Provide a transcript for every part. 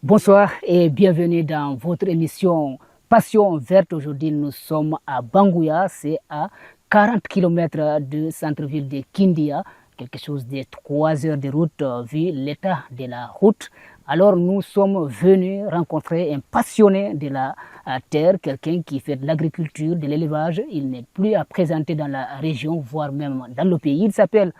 Bonsoir et bienvenue dans votre émission Passion Verte. Aujourd'hui, nous sommes à Banguya, c'est à 40 km du centre-ville de Kindia, quelque chose de 3 heures de route vu l'état de la route. Alors nous sommes venus rencontrer un passionné de la terre, quelqu'un qui fait de l'agriculture, de l'élevage. Il n'est plus à présenter dans la région, voire même dans le pays. Il s'appelle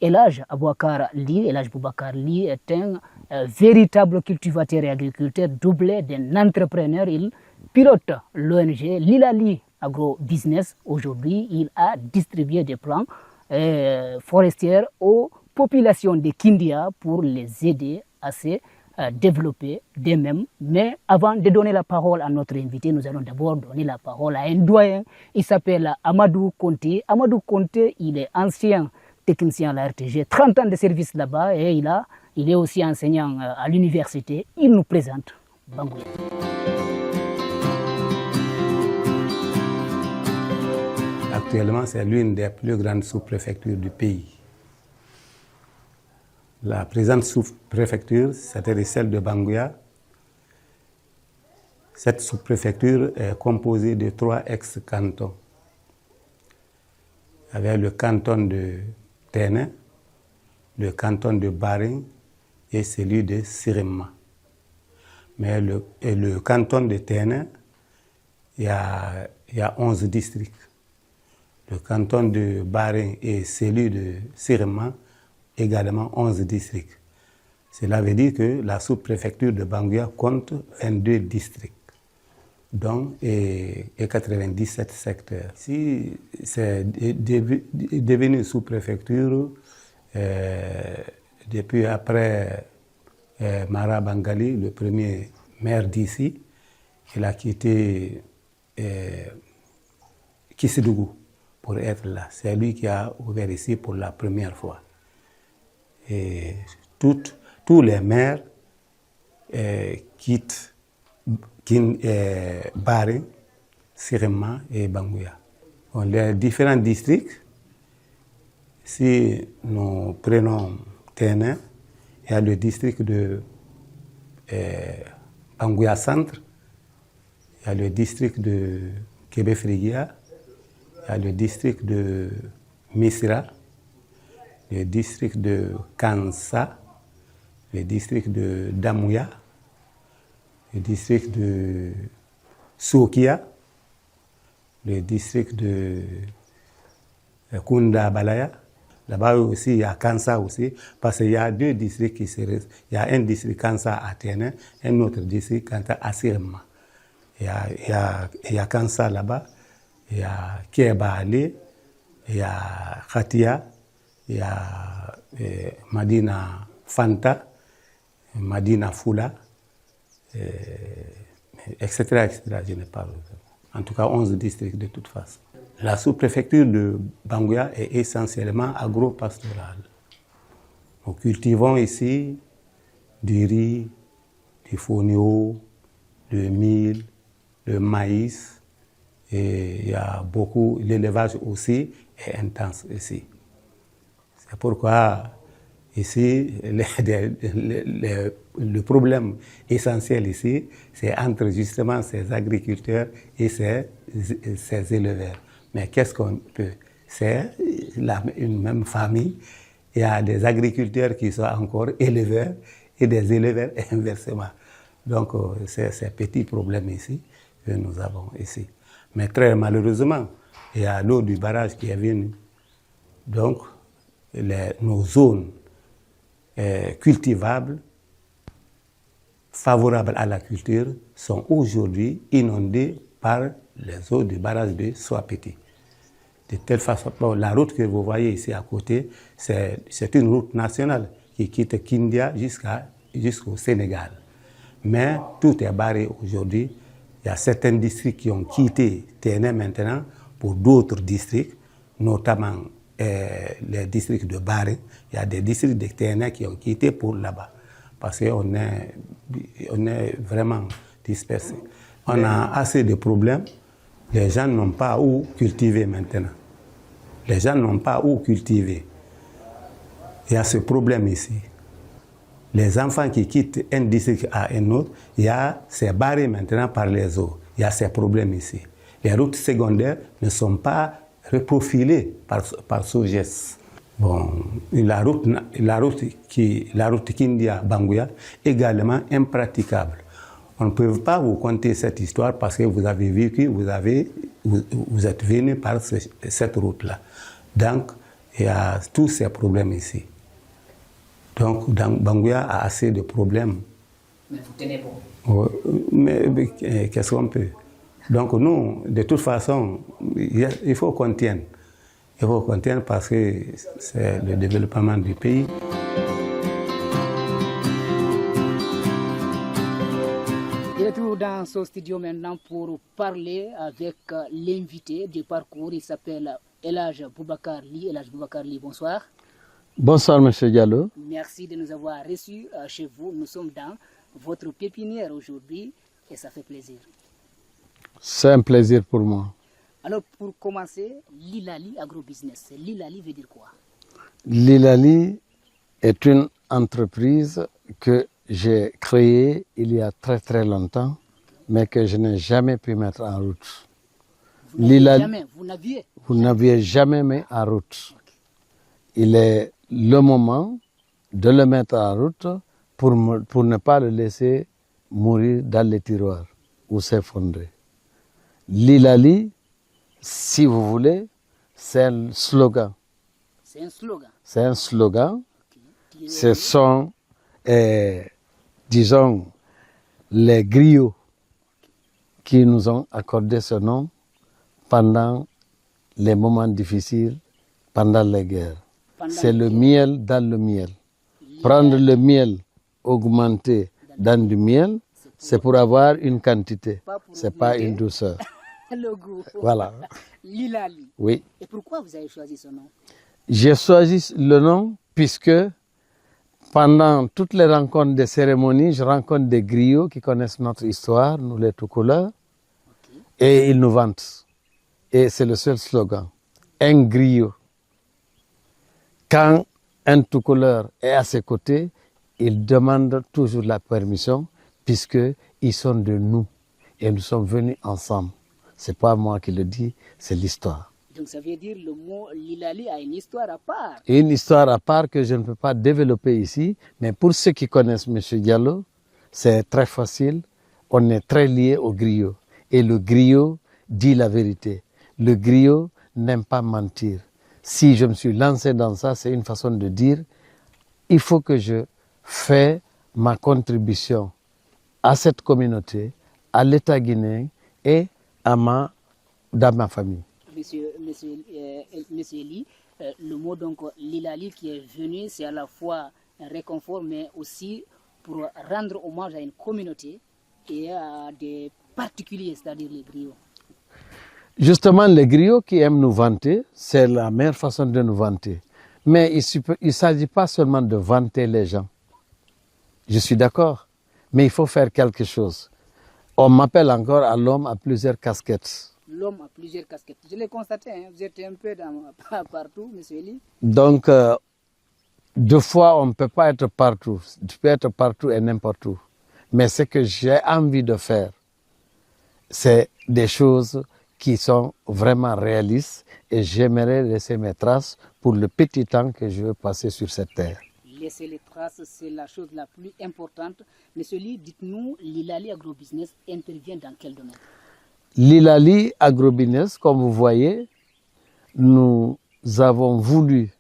Elhadj Aboubacar Ly. Elhadj Aboubacar Ly est un véritable cultivateur et agriculteur doublé d'un entrepreneur. Il pilote l'ONG Lilali Agro Business. Aujourd'hui, il a distribué des plans forestiers aux populations de Kindia pour les aider à se développer d'eux-mêmes. Mais avant de donner la parole à notre invité, nous allons d'abord donner la parole à un doyen. Il s'appelle Amadou Konté. Amadou Konté, il est ancien technicien à la RTG, 30 ans de service là-bas et il est aussi enseignant à l'université. Il nous présente Banguya. Actuellement, c'est l'une des plus grandes sous-préfectures du pays. La présente sous-préfecture, c'était celle de Banguya. Cette sous-préfecture est composée de 3 ex-cantons. Il y avait le canton de Ténin, le canton de Baring et celui de Sirema. Mais le canton de Ténin, il y a 11 districts. Le canton de Baring et celui de Sirema, également 11 districts. Cela veut dire que la sous-préfecture de Banguya compte 22 districts, dont et 97 secteurs. Si c'est devenu sous-préfecture depuis après Mara Bangali, le premier maire d'ici, il a quitté Kissidougou pour être là. C'est lui qui a ouvert ici pour la première fois. Et tous les maires quittent Baring, Sirema et Banguya. Bon, les différents districts, si nous prenons Ténin, il y a le district de Banguya Centre, il y a le district de Kébé-Frigia, il y a le district de Missira, le district de Kansa, le district de Damouya, le district de Sokia, le district de Kunda Balaya. Là-bas aussi, il y a Kansa aussi, parce qu'il y a 2 districts qui se restent. Il y a un district Kansa à Ténin, un autre district Kansa à Sirema. Il y a Kansa là-bas, il y a Kéba Ali, il y a Khatia, il y a Madina Fanta, Madina Foula, etc., etc. Je n'ai pas. En tout cas, 11 districts de toute façon. La sous-préfecture de Banguya est essentiellement agro-pastorale. Nous cultivons ici du riz, du fonio, du mil, le maïs, et il y a beaucoup, l'élevage aussi est intense ici. C'est pourquoi ici, le problème essentiel ici, c'est entre justement ces agriculteurs et ces éleveurs. Mais qu'est-ce qu'on peut? C'est une même famille. Il y a des agriculteurs qui sont encore éleveurs et des éleveurs inversement. Donc, c'est ces petits problèmes ici que nous avons ici. Mais très malheureusement, il y a l'eau du barrage qui est venue. Donc, nos zones cultivables, favorables à la culture, sont aujourd'hui inondées par les eaux du barrage de Soapeti. De telle façon, la route que vous voyez ici à côté, c'est une route nationale qui quitte Kindia jusqu'au Sénégal. Mais tout est barré aujourd'hui. Il y a certains districts qui ont quitté Ténin maintenant pour d'autres districts, notamment les districts de Baring. Il y a des districts de Ténin qui ont quitté pour là-bas, parce qu'on est vraiment dispersés. On a assez de problèmes. Les gens n'ont pas où cultiver maintenant. Les gens n'ont pas où cultiver. Il y a ce problème ici. Les enfants qui quittent un district à un autre, c'est barré maintenant par les eaux. Il y a ces problèmes ici. Les routes secondaires ne sont pas reprofilées par SOGES. Bon, la route Kindia-Banguya également impraticable. On ne peut pas vous conter cette histoire parce que vous avez vécu, vous êtes venu par cette route-là. Donc, il y a tous ces problèmes ici. Donc, Banguya a assez de problèmes. Mais vous tenez bon. Mais qu'est-ce qu'on peut? Donc, nous, de toute façon, il faut qu'on tienne. Il faut qu'on tienne parce que c'est le développement du pays. Je retrouve dans ce studio maintenant pour parler avec l'invité du parcours. Il s'appelle Elhadj Boubacar Ly. Elhadj Boubacar Ly, bonsoir. Bonsoir, M. Diallo. Merci de nous avoir reçus chez vous. Nous sommes dans votre pépinière aujourd'hui et ça fait plaisir. C'est un plaisir pour moi. Alors, pour commencer, Lilali Agrobusiness. Lilali veut dire quoi? Lilali est une entreprise que j'ai créée il y a très très longtemps, mais que je n'ai jamais pu mettre en route. Vous n'aviez jamais mis en route. Okay. Il est le moment de le mettre en route pour ne pas le laisser mourir dans les tiroirs ou s'effondrer. Lilali, si vous voulez, c'est un slogan. C'est un slogan. C'est un slogan. Okay. Ce sont, disons, les griots qui nous ont accordé ce nom pendant les moments difficiles, pendant les guerres. C'est le miel dans le miel. Prendre le miel, augmenter dans du miel, c'est pour avoir une quantité, ce n'est pas une douceur. Le goût. Voilà. Lilali. Oui. Et pourquoi vous avez choisi ce nom? J'ai choisi le nom puisque pendant toutes les rencontres des cérémonies, je rencontre des griots qui connaissent notre histoire, nous les Toucouleurs, et ils nous vantent. Et c'est le seul slogan. Un griot. Quand un Toucouleur est à ses côtés, il demande toujours la permission puisqu'ils sont de nous et nous sommes venus ensemble. Ce n'est pas moi qui le dis, c'est l'histoire. Donc ça veut dire le mot Lilali a une histoire à part. Une histoire à part que je ne peux pas développer ici, mais pour ceux qui connaissent M. Diallo, c'est très facile. On est très lié au griot. Et le griot dit la vérité. Le griot n'aime pas mentir. Si je me suis lancé dans ça, c'est une façon de dire, il faut que je fasse ma contribution à cette communauté, à l'État guinéen et dans ma famille. Monsieur Ly, le mot donc Lilali qui est venu, c'est à la fois un réconfort, mais aussi pour rendre hommage à une communauté et à des particuliers, c'est-à-dire les griots. Justement, les griots qui aiment nous vanter, c'est la meilleure façon de nous vanter. Mais il ne s'agit pas seulement de vanter les gens. Je suis d'accord, mais il faut faire quelque chose. On m'appelle encore à l'homme à plusieurs casquettes. L'homme a plusieurs casquettes. Je l'ai constaté, hein. Vous êtes un peu partout, M. Ly. Donc, deux fois, on ne peut pas être partout. Tu peux être partout et n'importe où. Mais ce que j'ai envie de faire, c'est des choses qui sont vraiment réalistes et j'aimerais laisser mes traces pour le petit temps que je veux passer sur cette terre. Laisser les traces, c'est la chose la plus importante. Monsieur Ly, dites-nous, Lilali Agrobusiness intervient dans quel domaine? Lilali Agrobusiness, comme vous voyez, nous avons voulu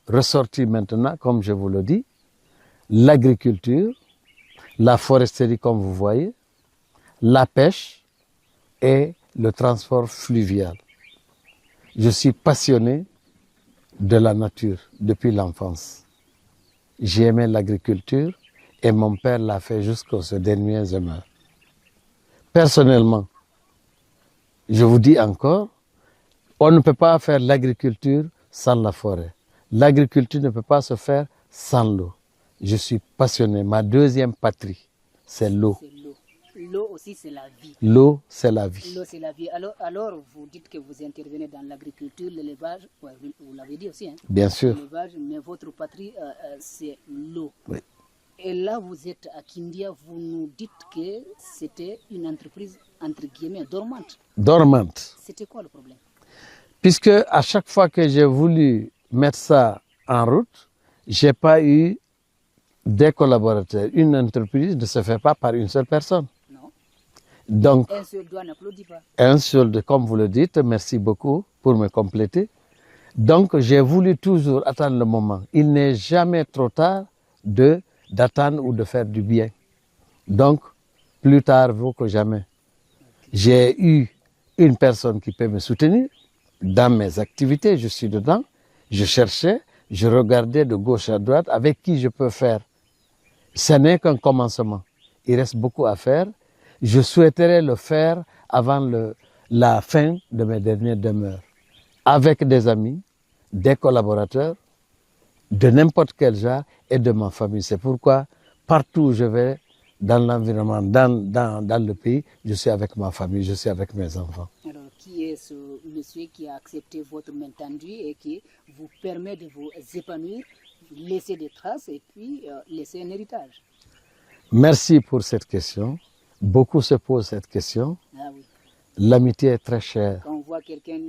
ressortir maintenant, comme je vous le dis, l'agriculture, la foresterie, comme vous voyez, la pêche et le transport fluvial. Je suis passionné de la nature depuis l'enfance. J'ai aimé l'agriculture et mon père l'a fait jusqu'aux dernières heures. Personnellement, je vous dis encore, on ne peut pas faire l'agriculture sans la forêt. L'agriculture ne peut pas se faire sans l'eau. Je suis passionné. Ma deuxième patrie, c'est l'eau. L'eau aussi, c'est la vie. L'eau, c'est la vie. L'eau, c'est la vie. Alors, vous dites que vous intervenez dans l'agriculture, l'élevage, ouais, vous l'avez dit aussi. Hein? Bien sûr. L'élevage, mais votre patrie, c'est l'eau. Oui. Et là, vous êtes à Kindia, vous nous dites que c'était une entreprise, entre guillemets, dormante. Dormante. C'était quoi le problème? Puisque à chaque fois que j'ai voulu mettre ça en route, j'ai pas eu des collaborateurs. Une entreprise ne se fait pas par une seule personne. Non. Donc, Un seul doigt n'applaudit pas. un seul, comme vous le dites, merci beaucoup pour me compléter. Donc, j'ai voulu toujours attendre le moment. Il n'est jamais trop tard d'attendre ou de faire du bien. Donc, plus tard vaut que jamais. J'ai eu une personne qui peut me soutenir dans mes activités, je suis dedans. Je cherchais, je regardais de gauche à droite avec qui je peux faire. Ce n'est qu'un commencement. Il reste beaucoup à faire. Je souhaiterais le faire avant la fin de mes dernières demeures. Avec des amis, des collaborateurs, de n'importe quel genre et de ma famille. C'est pourquoi partout où je vais, dans l'environnement, dans le pays, je suis avec ma famille, je suis avec mes enfants. Alors, qui est ce monsieur qui a accepté votre main tendue et qui vous permet de vous épanouir, laisser des traces et puis laisser un héritage? Merci pour cette question. Beaucoup se posent cette question. Ah oui. L'amitié est très chère. Quand on voit quelqu'un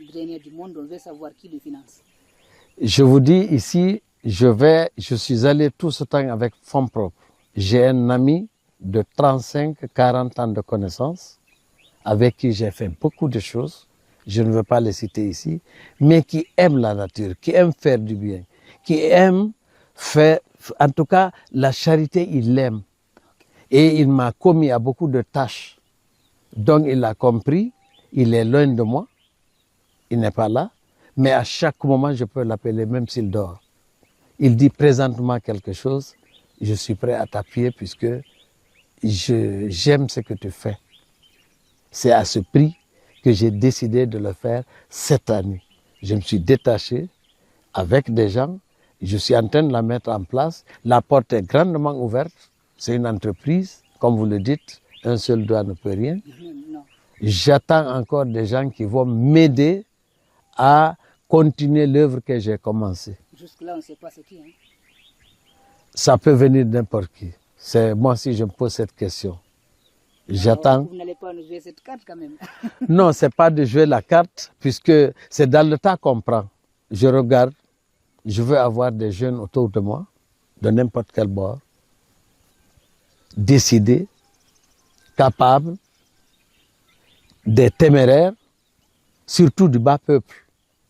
drainer du monde, on veut savoir qui le finance. Je vous dis ici, je suis allé tout ce temps avec fonds propres. J'ai un ami de 35-40 ans de connaissance avec qui j'ai fait beaucoup de choses. Je ne veux pas les citer ici, mais qui aime la nature, qui aime faire du bien, qui aime faire, en tout cas, la charité, il l'aime. Et il m'a commis à beaucoup de tâches. Donc il a compris, il est loin de moi, il n'est pas là, mais à chaque moment je peux l'appeler même s'il dort. Il dit présente-moi quelque chose, je suis prêt à t'appuyer puisque j'aime ce que tu fais. C'est à ce prix que j'ai décidé de le faire cette année. Je me suis détaché avec des gens, je suis en train de la mettre en place, la porte est grandement ouverte, c'est une entreprise, comme vous le dites, un seul doigt ne peut rien. Non. J'attends encore des gens qui vont m'aider à continuer l'œuvre que j'ai commencée. Jusque-là, on ne sait pas c'est qui. Hein? Ça peut venir n'importe qui. C'est moi aussi je me pose cette question. J'attends. Vous n'allez pas nous jouer cette carte quand même. Non, c'est pas de jouer la carte, puisque c'est dans le tas qu'on prend. Je regarde, je veux avoir des jeunes autour de moi, de n'importe quel bord, décidés, capables, des téméraires, surtout du bas peuple.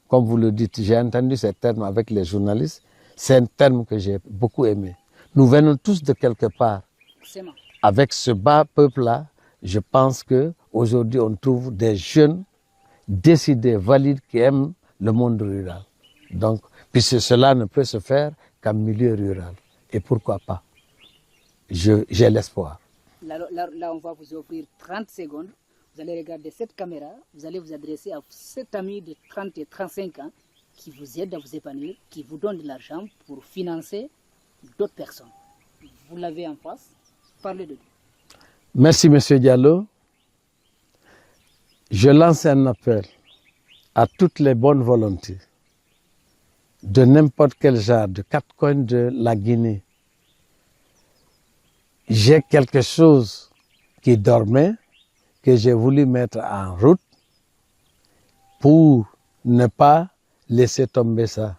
Comme vous le dites, j'ai entendu ce terme avec les journalistes, c'est un terme que j'ai beaucoup aimé. Nous venons tous de quelque part. Forcément. Avec ce bas peuple-là, je pense qu'aujourd'hui on trouve des jeunes décidés, valides, qui aiment le monde rural. Donc, puisque cela ne peut se faire qu'en milieu rural. Et pourquoi pas? J'ai l'espoir. Là, on va vous offrir 30 secondes. Vous allez regarder cette caméra, vous allez vous adresser à cet ami de 30 et 35 ans qui vous aide à vous épanouir, qui vous donne de l'argent pour financer d'autres personnes. Vous l'avez en face, parlez de lui. Merci, M. Diallo. Je lance un appel à toutes les bonnes volontés de n'importe quel genre, de quatre coins de la Guinée. J'ai quelque chose qui dormait, que j'ai voulu mettre en route pour ne pas laisser tomber ça.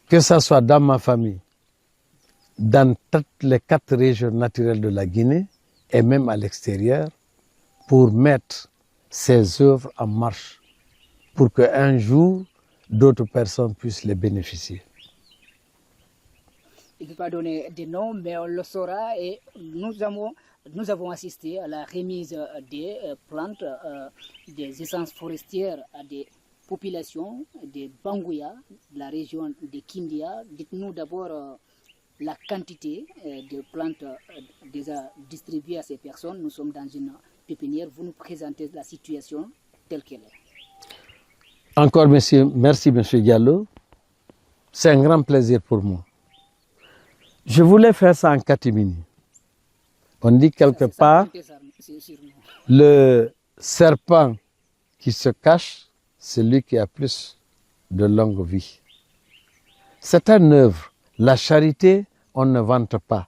Que ça soit dans ma famille, dans toutes les 4 régions naturelles de la Guinée et même à l'extérieur, pour mettre ces œuvres en marche, pour qu'un jour, d'autres personnes puissent les bénéficier. Il ne peut pas donner des noms, mais on le saura et nous avons assisté à la remise des plantes, des essences forestières à des populations des Banguya, de la région de Kindia. Dites-nous d'abord la quantité de plantes déjà distribuées à ces personnes. Nous sommes dans une pépinière. Vous nous présentez la situation telle qu'elle est. Encore merci M. Diallo. C'est un grand plaisir pour moi. Je voulais faire ça en catimini. On dit quelque part, le serpent qui se cache, c'est lui qui a plus de longue vie. C'est une œuvre. La charité, on ne vante pas.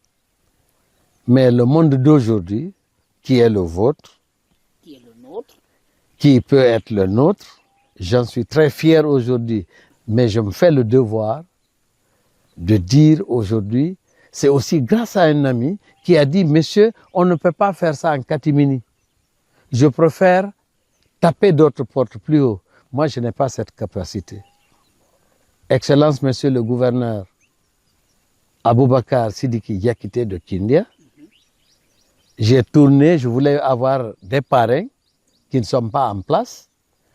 Mais le monde d'aujourd'hui, qui est le vôtre, qui est le nôtre, qui peut être le nôtre, j'en suis très fier aujourd'hui, mais je me fais le devoir de dire aujourd'hui, c'est aussi grâce à un ami qui a dit, monsieur, on ne peut pas faire ça en catimini. Je préfère taper d'autres portes plus haut. Moi, je n'ai pas cette capacité. Excellence, monsieur le gouverneur Aboubakar Sidiki Yakité de Kindia, j'ai tourné, je voulais avoir des parrains qui ne sont pas en place.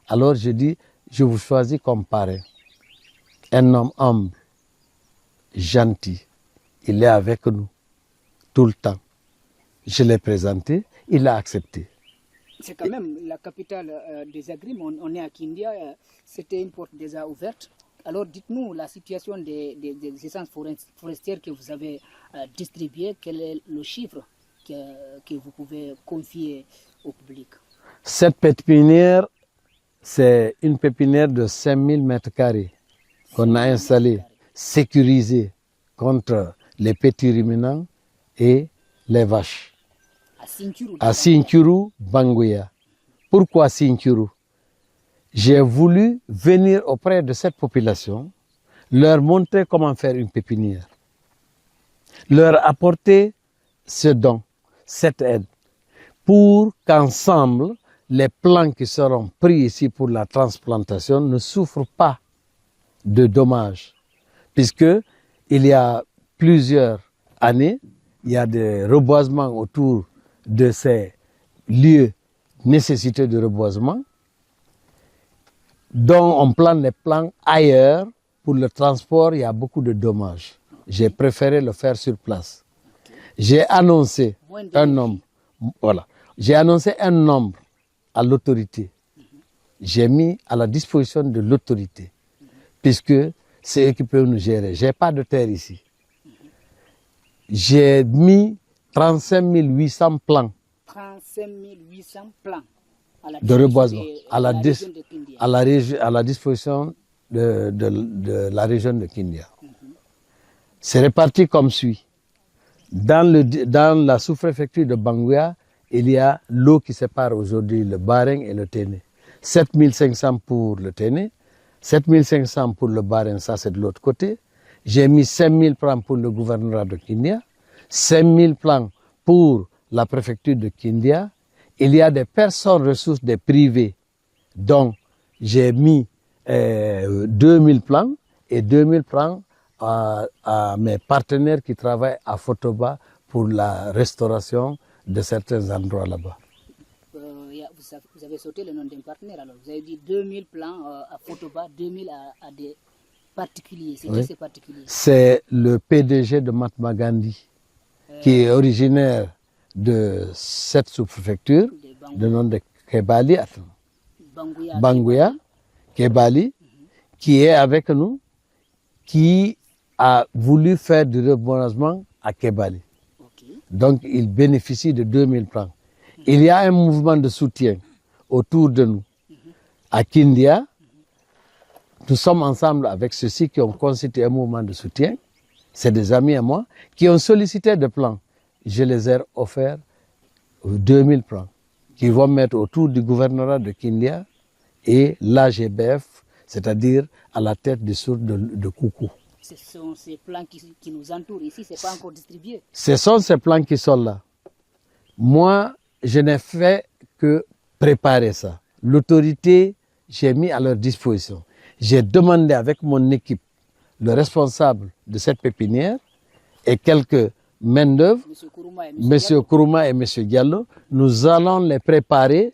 Alors je dis, je vous choisis comme parrain. Un homme humble, gentil, il est avec nous tout le temps. Je l'ai présenté, il a accepté. c'est quand même la capitale des agrimes. On est à Kindia, c'était une porte déjà ouverte. Alors dites-nous la situation des essences forestières que vous avez distribuées, quel est le chiffre que vous pouvez confier au public? Cette pépinière, c'est une pépinière de 5000 mètres carrés qu'on a installée, sécurisée contre les petits ruminants et les vaches. À Sinthiou, Banguya. Pourquoi Sinthiou? J'ai voulu venir auprès de cette population, leur montrer comment faire une pépinière, leur apporter ce don, cette aide, pour qu'ensemble, les plants qui seront pris ici pour la transplantation ne souffrent pas de dommages, puisque il y a plusieurs années, il y a des reboisements autour de ces lieux nécessités de reboisement, dont on plante les plants ailleurs. Pour le transport, il y a beaucoup de dommages. J'ai préféré le faire sur place. J'ai annoncé un nombre. Voilà. J'ai annoncé un nombre à l'autorité. J'ai mis à la disposition de l'autorité, puisque c'est eux qui peuvent nous gérer. Je n'ai pas de terre ici. J'ai mis 35 800 plants. 35 800 plants de reboisement à la disposition de la région de Kindia. C'est réparti comme suit. Dans la sous-préfecture de Banguya, il y a l'eau qui sépare aujourd'hui le Bareng et le Téné. 7500 pour le Téné, 7500 pour le Bareng, ça c'est de l'autre côté. J'ai mis 5000 plans pour le gouvernorat de Kindia, 5000 plans pour la préfecture de Kindia. Il y a des personnes ressources, des privés, dont j'ai mis 2000 plans et 2000 plans à mes partenaires qui travaillent à Fotoba pour la restauration de certains endroits là-bas. Vous avez sauté le nom d'un partenaire, alors vous avez dit 2000 plans à Fotoba, 2000 à des particuliers. C'est qui ces particuliers? C'est le PDG de Mahatma Gandhi, qui est originaire de cette sous-préfecture, de nom de Kebali, Banguya, Kebali, qui est avec nous, qui a voulu faire du reboisement à Kebali. Donc, il bénéficie de 2000 plans. Il y a un mouvement de soutien autour de nous. À Kindia, nous sommes ensemble avec ceux-ci qui ont constitué un mouvement de soutien. C'est des amis à moi qui ont sollicité des plans. Je les ai offerts 2000 plans qui vont mettre autour du gouvernorat de Kindia et l'AGBF, c'est-à-dire à la tête des sources de Koukou. Ce sont ces plans qui nous entourent ici, ce n'est pas encore distribué. Ce sont ces plans qui sont là. Moi, je n'ai fait que préparer ça. L'autorité, j'ai mis à leur disposition. J'ai demandé avec mon équipe, le responsable de cette pépinière et quelques main-d'œuvre, M. Kourouma et M. Diallo, nous allons les préparer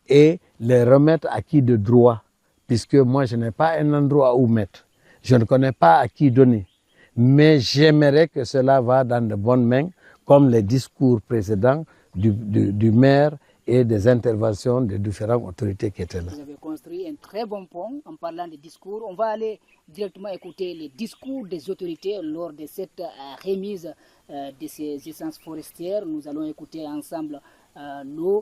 et les remettre à qui de droit, puisque moi je n'ai pas un endroit où mettre. Je ne connais pas à qui donner. Mais j'aimerais que cela va dans de bonnes mains, comme les discours précédents du maire et des interventions des différentes autorités qui étaient là. Vous avez construit un très bon pont en parlant des discours. On va aller directement écouter les discours des autorités lors de cette remise de ces essences forestières. Nous allons écouter ensemble le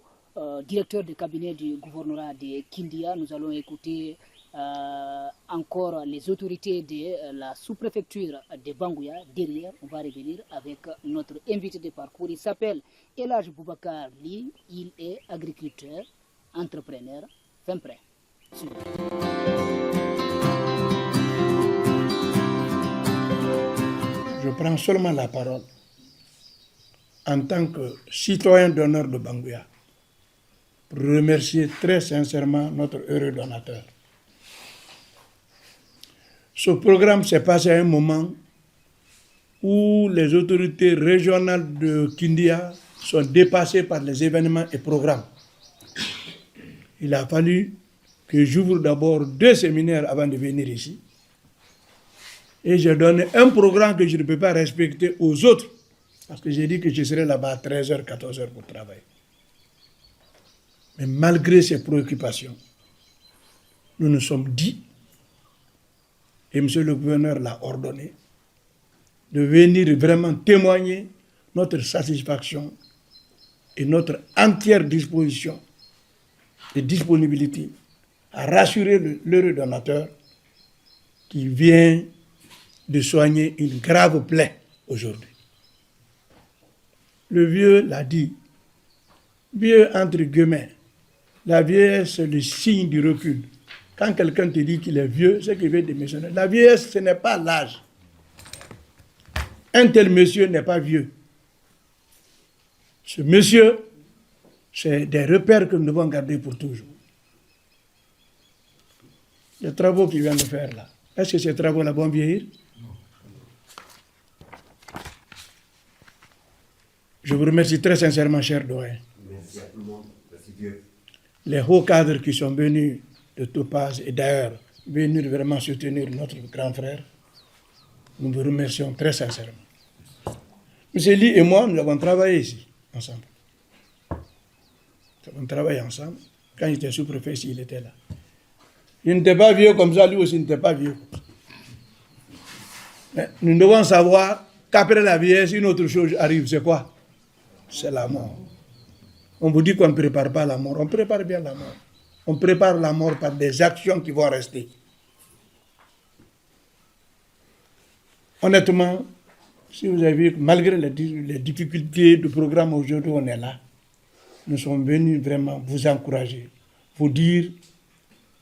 directeur de cabinet du gouvernorat de Kindia. Nous allons écouter encore les autorités de la sous-préfecture de Banguya. Derrière, on va revenir avec notre invité de parcours. Il s'appelle Elhadj Boubacar Ly. Il est agriculteur, entrepreneur, fin prêt. Je prends seulement la parole en tant que citoyen d'honneur de Banguya pour remercier très sincèrement notre heureux donateur. Ce programme s'est passé à un moment où les autorités régionales de Kindia sont dépassées par les événements et programmes. Il a fallu que j'ouvre d'abord 2 séminaires avant de venir ici. Et j'ai donné un programme que je ne peux pas respecter aux autres, parce que j'ai dit que je serais là-bas à 13h, 14h pour travailler. Mais malgré ces préoccupations, nous nous sommes dit, et M. le gouverneur l'a ordonné, de venir vraiment témoigner notre satisfaction et notre entière disposition et disponibilité à rassurer l'heureux donateur qui vient de soigner une grave plaie aujourd'hui. Le vieux l'a dit, vieux entre guillemets, la vieillesse c'est le signe du recul. Quand quelqu'un te dit qu'il est vieux, c'est qu'il veut démissionner. La vieillesse, ce n'est pas l'âge. Un tel monsieur n'est pas vieux. Ce monsieur, c'est des repères que nous devons garder pour toujours. Les travaux qu'il vient de faire là, est-ce que ces travaux-là vont vieillir? Je vous remercie très sincèrement, cher doyen. Merci à tout le monde. Merci Dieu. Les hauts cadres qui sont venus de Topaz et d'ailleurs venir vraiment soutenir notre grand frère, nous vous remercions très sincèrement. M. Ly et moi, nous avons travaillé ici, ensemble. Nous avons travaillé ensemble. Quand il était sous-préfet, il était là. Il n'était pas vieux comme ça, lui aussi n'était pas vieux. Mais nous devons savoir qu'après la vieillesse, une autre chose arrive. C'est quoi? C'est la mort. On vous dit qu'on ne prépare pas la mort. On prépare bien la mort. On prépare la mort par des actions qui vont rester. Honnêtement, si vous avez vu, malgré les difficultés du programme aujourd'hui, on est là. Nous sommes venus vraiment vous encourager, vous dire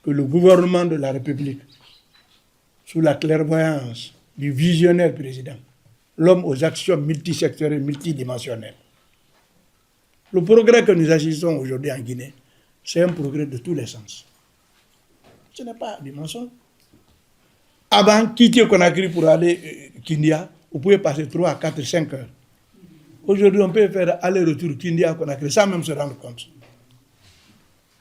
que le gouvernement de la République, sous la clairvoyance du visionnaire président, l'homme aux actions multisectorielles, multidimensionnelles, le progrès que nous assistons aujourd'hui en Guinée, c'est un progrès de tous les sens. Ce n'est pas du mensonge. Avant, quitter Conakry pour aller Kindia, vous pouvez passer 3, 4, 5 heures. Aujourd'hui, on peut faire aller-retour Kindia-Conakry sans même se rendre compte.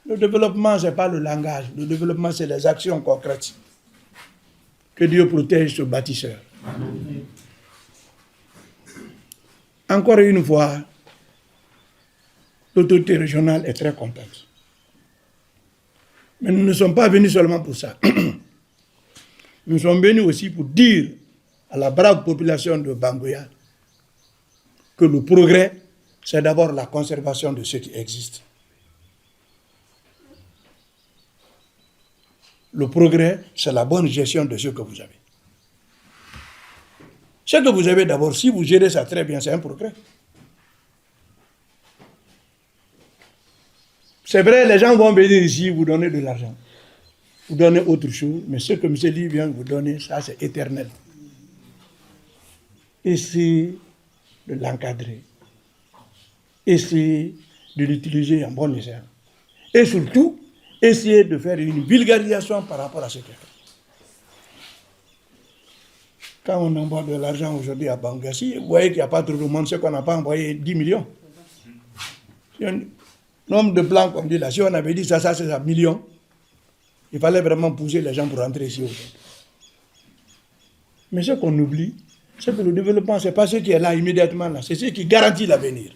Le développement, ce n'est pas le langage. Le développement, c'est les actions concrètes. Que Dieu protège ce bâtisseur. Encore une fois, l'autorité régionale est très contente. Mais nous ne sommes pas venus seulement pour ça. Nous sommes venus aussi pour dire à la brave population de Banguya que le progrès, c'est d'abord la conservation de ce qui existe. Le progrès, c'est la bonne gestion de ce que vous avez. Ce que vous avez d'abord, si vous gérez ça très bien, c'est un progrès. C'est vrai, les gens vont venir ici vous donner de l'argent, vous donner autre chose, mais ce que M. Ly vient vous donner, ça c'est éternel. Essayez de l'encadrer, essayez de l'utiliser en bon escient, et surtout, essayez de faire une vulgarisation par rapport à ce qu'il fait. Quand on envoie de l'argent aujourd'hui à Bangassi, vous voyez qu'il n'y a pas trop de monde, c'est qu'on n'a pas envoyé 10 millions. Nombre de plans, comme dit là, si on avait dit ça c'est un million, il fallait vraiment pousser les gens pour rentrer ici aujourd'hui. Mais ce qu'on oublie, c'est que le développement, ce n'est pas ce qui est là immédiatement, là, c'est ce qui garantit l'avenir.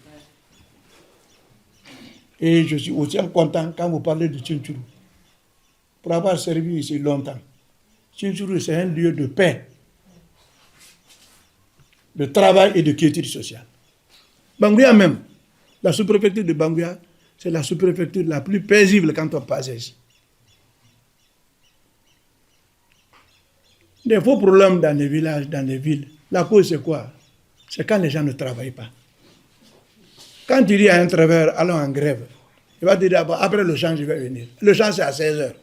Et je suis aussi content quand vous parlez de Tchinchuru, pour avoir servi ici longtemps. Tchinchuru, c'est un lieu de paix, de travail et de quiétude sociale. Banguya même, la sous-préfecture de Banguya, c'est la sous-préfecture la plus paisible quand on passe ici. des faux problèmes dans les villages, dans les villes. La cause, c'est quoi? C'est quand les gens ne travaillent pas. Quand tu dis à un travailleur, allons en grève, il va te dire, bon, après le champ, je vais venir. Le champ, c'est à 16h,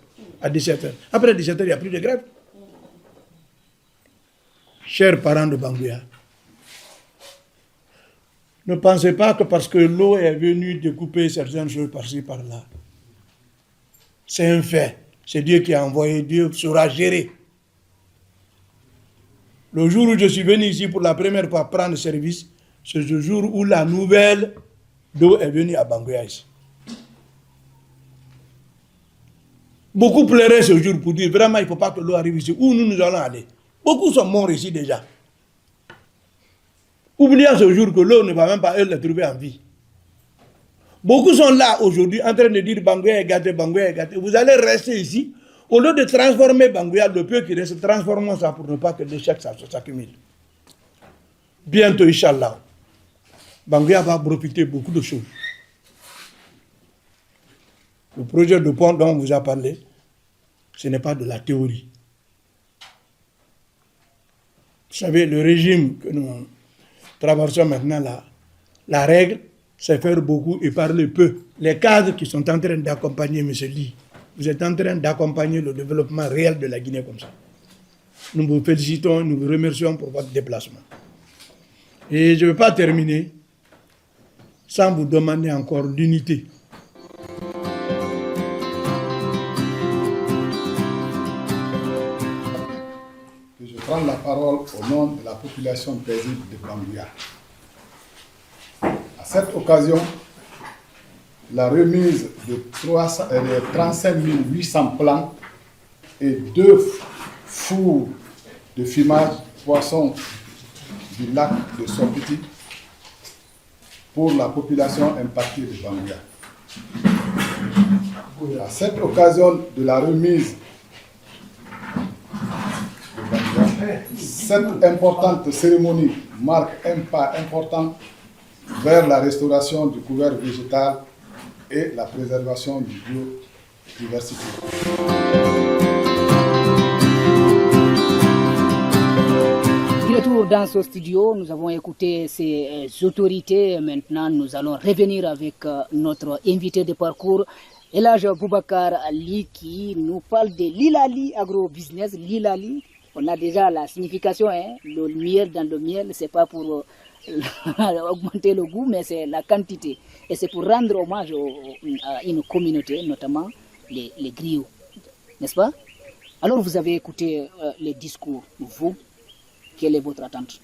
à 17h. Après 17h, il n'y a plus de grève. Chers parents de Banguya, ne pensez pas que parce que l'eau est venue découper certaines choses par-ci, par-là. C'est un fait. C'est Dieu qui a envoyé, Dieu saura gérer. Le jour où je suis venu ici pour la première fois prendre service, c'est le jour où la nouvelle d'eau est venue à Banguya ici. Beaucoup pleuraient ce jour pour dire vraiment il ne faut pas que l'eau arrive ici. Où nous allons aller? Beaucoup sont morts ici déjà. Oublions ce jour que l'eau ne va même pas les trouver en vie. Beaucoup sont là aujourd'hui en train de dire Banguya est gâté, Banguya est gâté. Vous allez rester ici. Au lieu de transformer Banguya, le peu qui reste, transformons ça pour ne pas que l'échec s'accumule. Bientôt, Inch'Allah, Banguya va profiter beaucoup de choses. Le projet de pont dont on vous a parlé, ce n'est pas de la théorie. Vous savez, le régime que nous traversons maintenant, la règle, c'est faire beaucoup et parler peu. Les cadres qui sont en train d'accompagner M. Ly, vous êtes en train d'accompagner le développement réel de la Guinée comme ça. Nous vous félicitons, nous vous remercions pour votre déplacement. Et je ne vais pas terminer sans vous demander encore l'unité. Je prends la parole au nom de la population paisible de Banguya. À cette occasion, la remise de 35 800 plants et 2 fours de fumage poisson du lac de Sopiti pour la population impactée de Banguya. À cette occasion de la remise de Banguya, cette importante cérémonie marque un pas important vers la restauration du couvert végétal et la préservation de la biodiversité. De retour dans ce studio, nous avons écouté ces autorités. Maintenant, nous allons revenir avec notre invité de parcours, Elhadj Boubacar Ali, qui nous parle de Lilali Agro-Business. Lilali, on a déjà la signification, hein? Le miel dans le miel, c'est pas pour augmenter le goût, mais c'est la quantité. Et c'est pour rendre hommage à une communauté, notamment les griots, n'est-ce pas? Alors vous avez écouté les discours, vous, quelle est votre attente?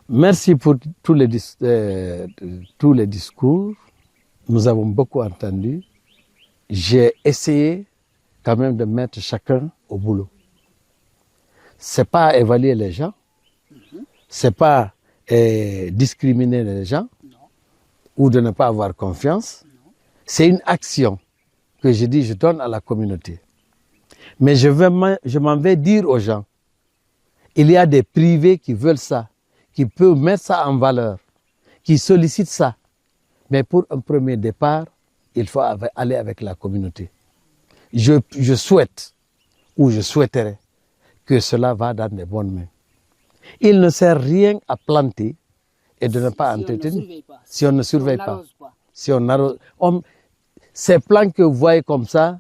Merci pour tous les discours. Nous avons beaucoup entendu. J'ai essayé quand même de mettre chacun au boulot. C'est pas évaluer les gens, c'est pas discriminer les gens ou de ne pas avoir confiance. C'est une action que je dis, je donne à la communauté. Mais je m'en vais dire aux gens, il y a des privés qui veulent ça, qui peuvent mettre ça en valeur, qui sollicitent ça. Mais pour un premier départ, il faut aller avec la communauté. Je souhaite, ou je souhaiterais, que cela va dans de bonnes mains. Il ne sert rien à planter et de ne pas entretenir. Si on ne surveille pas. Si on arrose. Ces plants que vous voyez comme ça,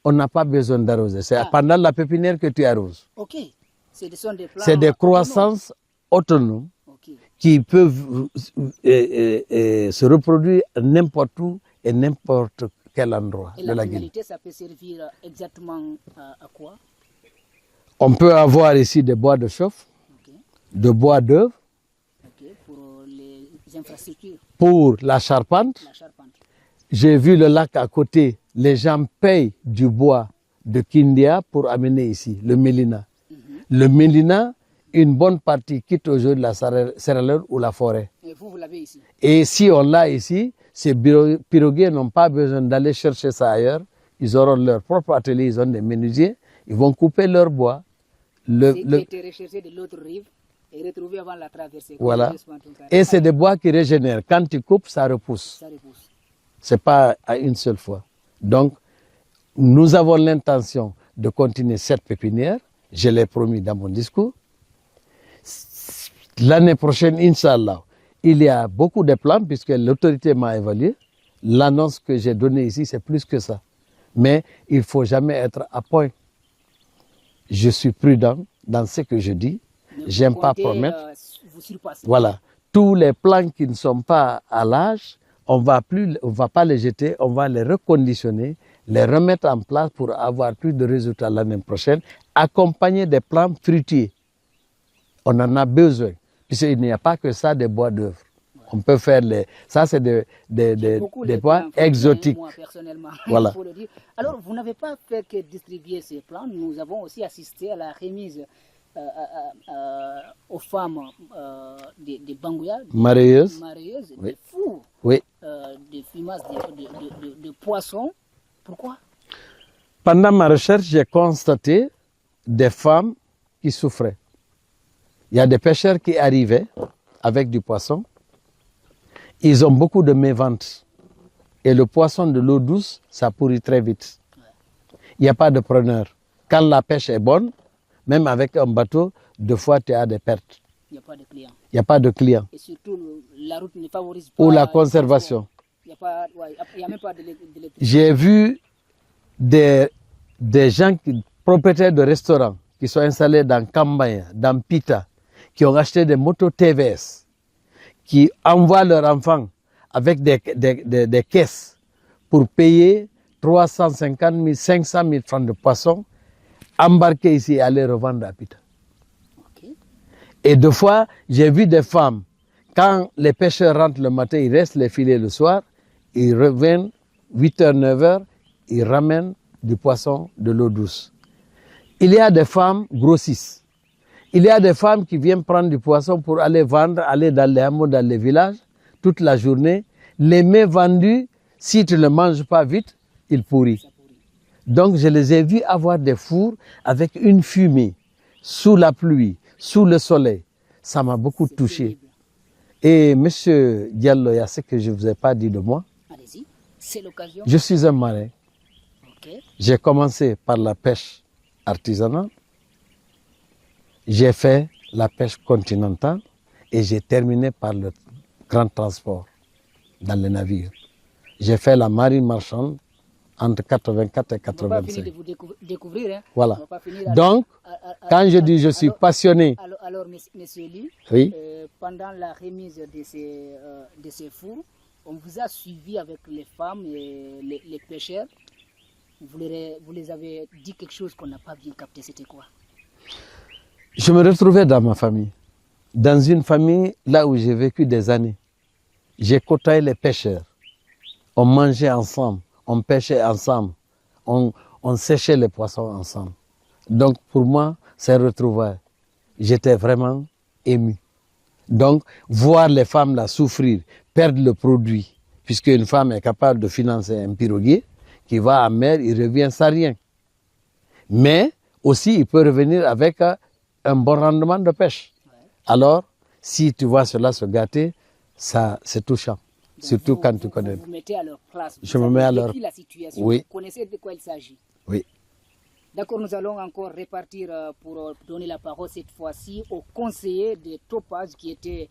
on n'a pas besoin d'arroser. C'est pendant la pépinière que tu arroses. Ok. C'est des croissances autonomes qui peuvent se reproduire n'importe où et n'importe quel endroit de la Guinée. Ça peut servir exactement à quoi? On peut avoir ici des bois de chauffe, de bois d'œuvre, pour les infrastructures. Pour la charpente. J'ai vu le lac à côté, les gens payent du bois de Kindia pour amener ici, le Mélina. Le Mélina, une bonne partie quitte aujourd'hui la céréale ou la forêt. Et vous l'avez ici. Et si on l'a ici, ces piroguiers n'ont pas besoin d'aller chercher ça ailleurs. Ils auront leur propre atelier, ils ont des menuisiers, ils vont couper leur bois. Qui était recherché de l'autre rive et retrouvé avant la traversée. Voilà. Et c'est des bois qui régénèrent. Quand tu coupes, ça repousse. Ce n'est pas à une seule fois. Donc, nous avons l'intention de continuer cette pépinière. Je l'ai promis dans mon discours. L'année prochaine, Inch'Allah, il y a beaucoup de plans puisque l'autorité m'a évalué. L'annonce que j'ai donnée ici, c'est plus que ça. Mais il ne faut jamais être à point. Je suis prudent dans ce que je dis. Je n'aime pas promettre. Voilà. Tous les plans qui ne sont pas à l'âge, on ne va pas les jeter, on va les reconditionner, les remettre en place pour avoir plus de résultats l'année prochaine, accompagner des plans fruitiers. On en a besoin, puisqu'il n'y a pas que ça des bois d'œuvre. On peut faire ça, c'est des bois exotiques. Moi, personnellement, voilà. Il faut le dire. Alors, vous n'avez pas fait que distribuer ces plans. Nous avons aussi assisté à la remise aux femmes des Banguya, mareyeuses, oui. Des fours, oui. Des fumasses de poissons. Pourquoi? Pendant ma recherche, j'ai constaté des femmes qui souffraient. Il y a des pêcheurs qui arrivaient avec du poisson. Ils ont beaucoup de méventes. Et le poisson de l'eau douce, ça pourrit très vite. Il n'y a pas de preneur. Quand la pêche est bonne, même avec un bateau, deux fois tu as des pertes. Il n'y a pas de clients. Il n'y a pas de clients. Et surtout, la route ne favorise pas. Ou la conservation. Il n'y a même pas d'électricité. J'ai vu des gens, propriétaires de restaurants, qui sont installés dans Kambaya, dans Pita, qui ont acheté des motos TVS, qui envoient leurs enfants avec des caisses pour payer 350 000, 500 000 francs de poissons, embarquer ici et aller revendre à Pita. Okay. Et deux fois, j'ai vu des femmes, quand les pêcheurs rentrent le matin, ils restent les filets le soir, ils reviennent 8h, 9h, ils ramènent du poisson de l'eau douce. Il y a des femmes grossistes. Il y a des femmes qui viennent prendre du poisson pour aller vendre, aller dans les hameaux, dans les villages, toute la journée. Les mets vendus, si tu ne le manges pas vite, ils pourrissent. Donc je les ai vus avoir des fours avec une fumée, sous la pluie, sous le soleil. Ça m'a beaucoup touché. Et M. Diallo, il y a ce que je ne vous ai pas dit de moi. Allez-y, c'est l'occasion. Je suis un marin. Okay. J'ai commencé par la pêche artisanale. J'ai fait la pêche continentale et j'ai terminé par le grand transport dans les navires. J'ai fait la marine marchande entre 84 et 85. On va pas finir de vous découvrir. Hein? Voilà. Donc, quand je dis je suis passionné. Alors monsieur Ly, oui? Pendant la remise de ces fours, on vous a suivi avec les femmes et les pêcheurs. Vous les avez dit quelque chose qu'on n'a pas bien capté. C'était quoi? Je me retrouvais dans ma famille. Dans une famille là où j'ai vécu des années. J'ai côtoyé les pêcheurs. On mangeait ensemble, on pêchait ensemble, on séchait les poissons ensemble. Donc pour moi, c'est retrouvailles. J'étais vraiment ému. Donc voir les femmes là souffrir, perdre le produit, puisque une femme est capable de financer un piroguier qui va en mer, il revient sans rien. Mais aussi, il peut revenir avec un bon rendement de pêche. Alors, si tu vois cela se gâter, ça, c'est touchant. Donc surtout quand tu connais. Vous mettez à leur place. Je me mets à leur place. La situation. Oui. Vous connaissez de quoi il s'agit. Oui. D'accord, nous allons encore répartir pour donner la parole cette fois-ci au conseiller de Topaz qui était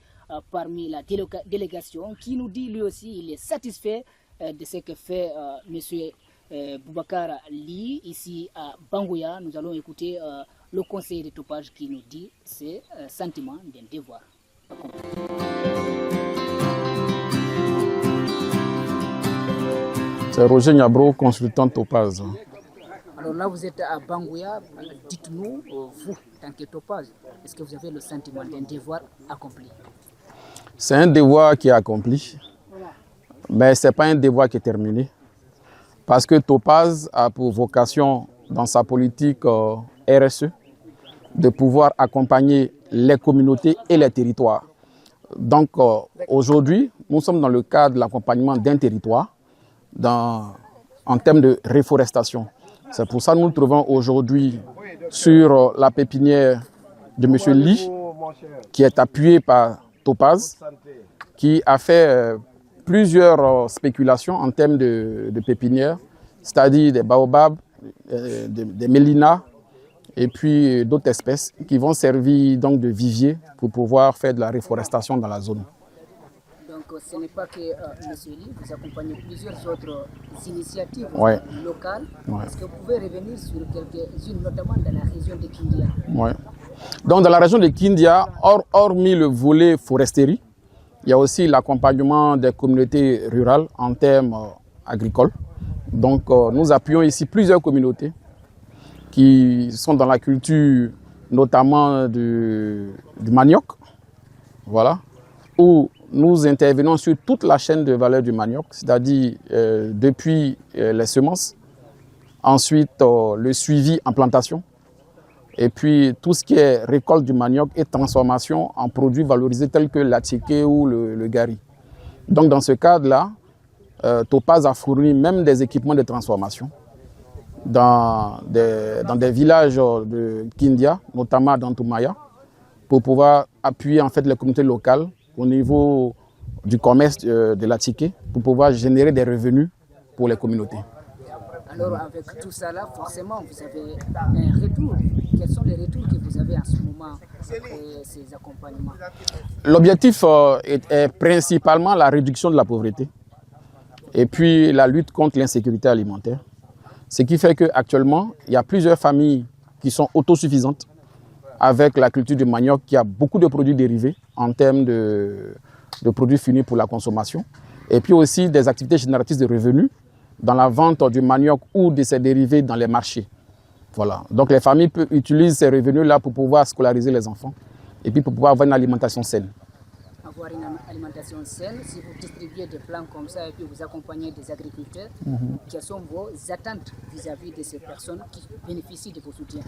parmi la délégation, qui nous dit lui aussi il est satisfait de ce que fait M. Boubacar Ly ici à Banguya. Nous allons écouter le conseiller de Topaz qui nous dit ses sentiments d'un devoir. C'est Roger Niabro, consultant Topaz. Alors là, vous êtes à Banguya. Dites-nous, vous, tant que Topaz, est-ce que vous avez le sentiment d'un devoir accompli? C'est un devoir qui est accompli, mais ce n'est pas un devoir qui est terminé. Parce que Topaz a pour vocation, dans sa politique RSE, de pouvoir accompagner les communautés et les territoires. Donc aujourd'hui, nous sommes dans le cadre de l'accompagnement d'un territoire en termes de réforestation. C'est pour ça que nous nous trouvons aujourd'hui sur la pépinière de M. Ly, qui est appuyé par Topaz, qui a fait plusieurs spéculations en termes de pépinières, c'est-à-dire des baobabs, des mélinas, et puis d'autres espèces qui vont servir donc de vivier pour pouvoir faire de la réforestation dans la zone. Donc ce n'est pas que M. Ly, vous accompagnez plusieurs autres initiatives Ouais. locales. Ouais. Est-ce que vous pouvez revenir sur quelques-unes, notamment dans la région de Kindia? Ouais. Donc dans la région de Kindia, hormis le volet foresterie, il y a aussi l'accompagnement des communautés rurales en termes agricoles. Donc nous appuyons ici plusieurs communautés qui sont dans la culture notamment du manioc, voilà, où nous intervenons sur toute la chaîne de valeur du manioc, c'est-à-dire depuis les semences, ensuite le suivi en plantation, et puis tout ce qui est récolte du manioc et transformation en produits valorisés tels que l'attiqué ou le gari. Donc dans ce cadre-là, Topaz a fourni même des équipements de transformation dans des villages de Kindia, notamment dans Toumaya, pour pouvoir appuyer en fait les communautés locales au niveau du commerce de l'attiqué, pour pouvoir générer des revenus pour les communautés. Alors avec tout ça là, forcément vous avez un retour. Quels sont les retours que vous avez en ce moment après ces accompagnements? L'objectif est principalement la réduction de la pauvreté et puis la lutte contre l'insécurité alimentaire. Ce qui fait qu'actuellement, il y a plusieurs familles qui sont autosuffisantes avec la culture du manioc qui a beaucoup de produits dérivés en termes de produits finis pour la consommation. Et puis aussi des activités génératrices de revenus dans la vente du manioc ou de ses dérivés dans les marchés. Voilà. Donc les familles utilisent ces revenus-là pour pouvoir scolariser les enfants et puis pour pouvoir avoir une alimentation saine. Avoir une alimentation saine, si vous distribuez des plans comme ça et puis vous accompagnez des agriculteurs, quelles sont vos attentes vis-à-vis de ces personnes qui bénéficient de vos soutiens?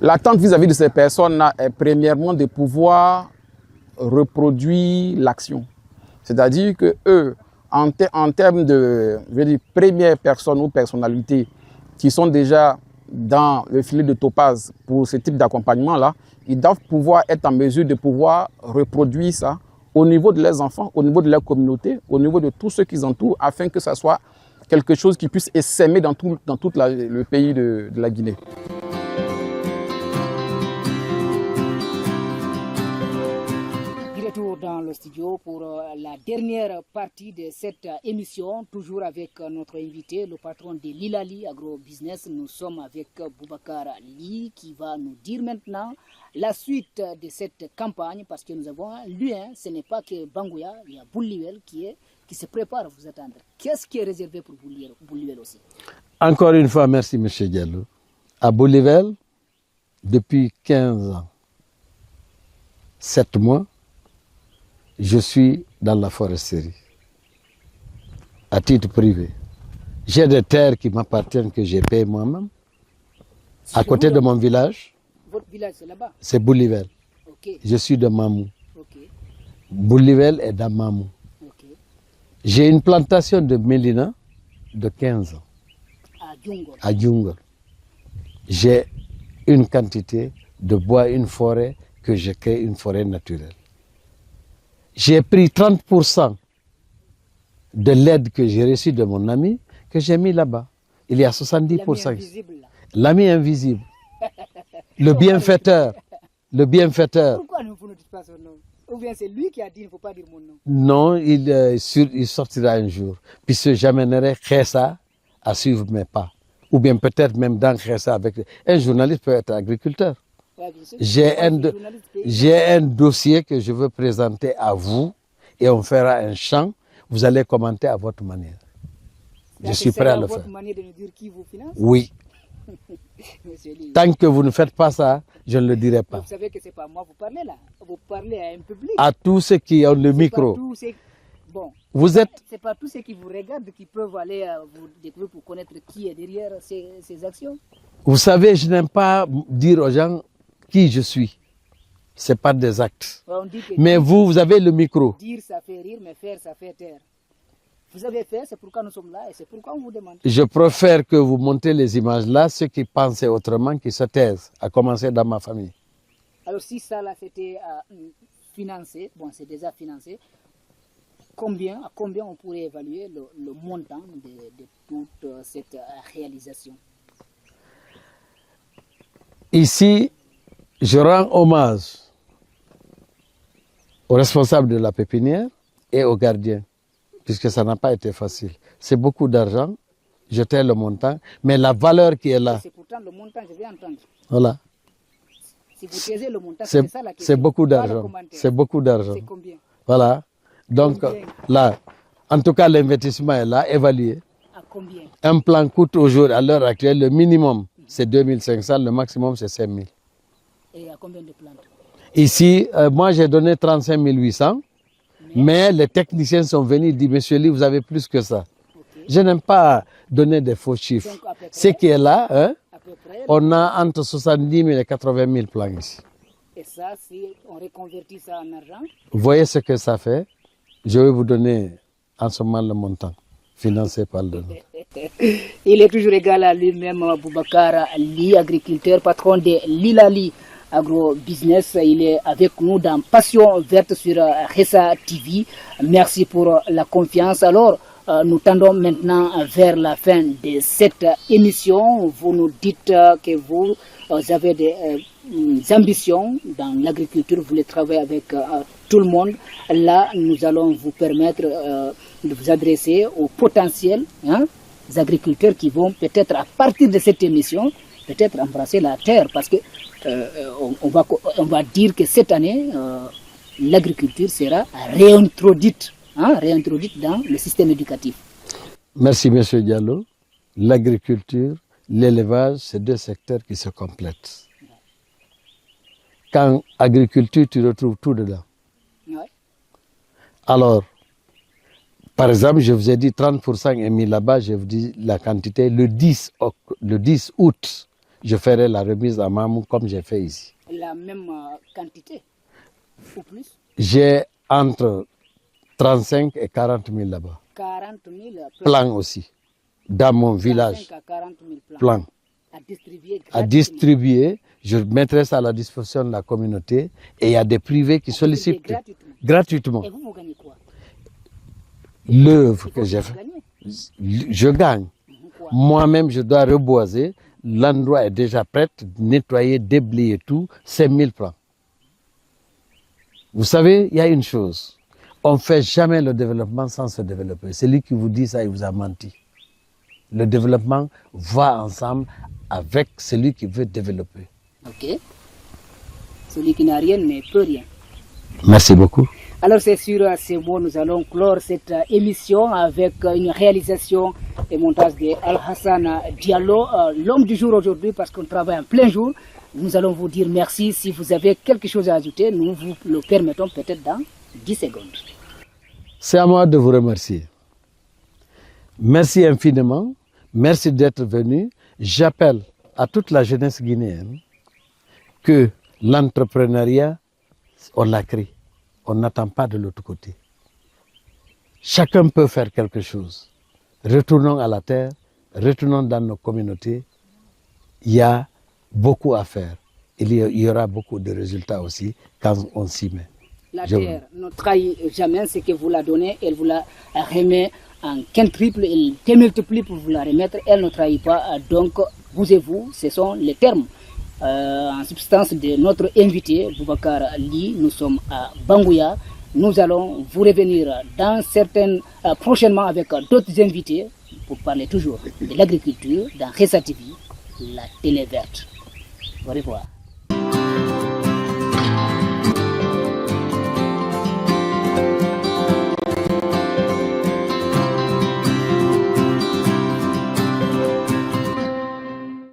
L'attente vis-à-vis de ces personnes-là est premièrement de pouvoir reproduire l'action. C'est-à-dire que eux, en termes de premières personnes ou personnalités qui sont déjà dans le filet de Topaz pour ce type d'accompagnement-là, ils doivent pouvoir être en mesure de pouvoir reproduire ça au niveau de leurs enfants, au niveau de leur communauté, au niveau de tous ceux qui les entourent, afin que ça soit quelque chose qui puisse essaimer dans tout le pays de la Guinée. Retour dans le studio pour la dernière partie de cette émission, toujours avec notre invité, le patron de Lilali Agrobusiness. Nous sommes avec Boubacar Ly qui va nous dire maintenant la suite de cette campagne, parce que nous avons lu, ce n'est pas que Bangouya, il y a Boulivel qui se prépare à vous attendre. Qu'est-ce qui est réservé pour Boulivel aussi? Encore une fois, merci M. Diallo. À Boulivel, depuis 15 ans, 7 mois, je suis dans la foresterie, à titre privé. J'ai des terres qui m'appartiennent, que j'ai payées moi-même, à côté de mon village. Votre village, c'est là-bas? C'est Boulivel. Okay. Je suis de Mamou. Okay. Boulivel est dans Mamou. Okay. J'ai une plantation de mélina de 15 ans. À Djungol. J'ai une quantité de bois, une forêt, que j'ai créé une forêt naturelle. J'ai pris 30% de l'aide que j'ai reçue de mon ami, que j'ai mis là-bas. Il y a 70%. L'ami invisible. Le bienfaiteur. Le bienfaiteur. Pourquoi vous ne dites pas son nom? Ou bien c'est lui qui a dit il ne faut pas dire mon nom? Non, il sortira un jour. Puisque j'amènerai Khessa à suivre mes pas. Ou bien peut-être même dans Khessa avec... Un journaliste peut être agriculteur. J'ai un dossier que je veux présenter à vous et on fera un chant. Vous allez commenter à votre manière. Je suis prêt à le faire. Votre manière de nous dire qui vous finance? Oui. Tant que vous ne faites pas ça, je ne le dirai pas. Vous savez que ce n'est pas moi vous parlez là. Vous parlez à un public. À tous ceux qui ont le micro. Bon, vous êtes... C'est pas tous ceux qui vous regardent qui peuvent aller vous découvrir pour connaître qui est derrière ces actions. Vous savez, je n'aime pas dire aux gens qui je suis. C'est pas des actes. Mais vous avez le micro. Dire ça fait rire, mais faire ça fait taire. Vous avez fait, c'est pourquoi nous sommes là et c'est pourquoi on vous demande. Je préfère que vous montrez les images là, ceux qui pensaient autrement, qui se taisent, à commencer dans ma famille. Alors si ça là c'était financé, bon c'est déjà financé, à combien on pourrait évaluer le montant de toute cette réalisation? Ici, je rends hommage aux responsables de la pépinière et aux gardiens, puisque ça n'a pas été facile. C'est beaucoup d'argent, je tais le montant, mais la valeur qui est là. C'est pourtant le montant, je vais entendre. Voilà. Si vous taisez le montant, c'est ça la question. C'est beaucoup Pas le d'argent. commentaire. C'est beaucoup d'argent. C'est combien? Voilà. Donc Combien? là, en tout cas, l'investissement est là, évalué. À combien? Un plan coûte aujourd'hui, à l'heure actuelle, le minimum, c'est 2500, le maximum, c'est 5000. Et à combien de plantes? Ici, moi, j'ai donné 35 800, mais les techniciens sont venus et disent, monsieur Lee, vous avez plus que ça. Okay. Je n'aime pas donner des faux chiffres. Donc, à peu près, Ce qui est là, hein, à peu près, on a entre 70 000 et 80 000 plans ici. et ça, si on reconvertit ça en argent, Vous voyez ce que ça fait? Je vais vous donner en ce moment le montant financé par le... il est toujours égal à lui-même, Boubacar Ly, agriculteur, patron de Lilali Agro-Business. Il est avec nous dans Passion Verte sur Ressa TV. Merci pour la confiance. Alors, nous tendons maintenant vers la fin de cette émission. Vous nous dites que vous avez des ambitions dans l'agriculture, vous voulez travailler avec tout le monde. Là, nous allons vous permettre de vous adresser aux potentiels agriculteurs qui vont peut-être, à partir de cette émission, peut-être embrasser la terre, parce que on va dire que cette année, l'agriculture sera réintroduite dans le système éducatif. Merci, M. Diallo. L'agriculture, l'élevage, c'est deux secteurs qui se complètent. Quand agriculture, tu retrouves tout dedans. Ouais. Alors, par exemple, je vous ai dit 30% est mis là-bas, je vous dis la quantité. Le 10 août, je ferai la remise à Mamou comme j'ai fait ici. La même quantité ou plus? J'ai entre 35 et 40 000 là-bas. 40 000 Plants aussi, dans mon village. 35 à 40 000 Plants. À distribuer. À distribuer, je mettrai ça à la disposition de la communauté et il y a des privés qui sollicitent gratuitement. Et vous, vous gagnez quoi? L'œuvre que j'ai faite, Gagnez. je gagne. Moi-même, je dois reboiser. L'endroit est déjà prêt, nettoyer, déblayer tout, 5000 francs. Vous savez, il y a une chose. On ne fait jamais le développement sans se développer. Celui qui vous dit ça, il vous a menti. Le développement va ensemble avec celui qui veut développer. Ok. Celui qui n'a rien ne peut rien. Merci beaucoup. Alors c'est sur ces mots, nous allons clore cette émission avec une réalisation et montage de Al-Hassan Diallo, l'homme du jour aujourd'hui parce qu'on travaille en plein jour. Nous allons vous dire merci. Si vous avez quelque chose à ajouter, nous vous le permettons peut-être dans 10 secondes. C'est à moi de vous remercier. Merci infiniment. Merci d'être venu. J'appelle à toute la jeunesse guinéenne que l'entrepreneuriat, on l'a créé. On n'attend pas de l'autre côté. Chacun peut faire quelque chose. Retournons à la terre, retournons dans nos communautés. Il y a beaucoup à faire. Il y aura beaucoup de résultats aussi quand on s'y met. La terre ne trahit jamais ce que vous la donnez, elle vous la remet en quintuple, elle démultiplie pour vous la remettre, elle ne trahit pas. Donc, vous et vous, ce sont les termes. En substance de notre invité, Boubacar Ly, nous sommes à Bangouya. Nous allons vous revenir prochainement avec d'autres invités pour parler toujours de l'agriculture dans Ressa TV, la télé verte. Au revoir.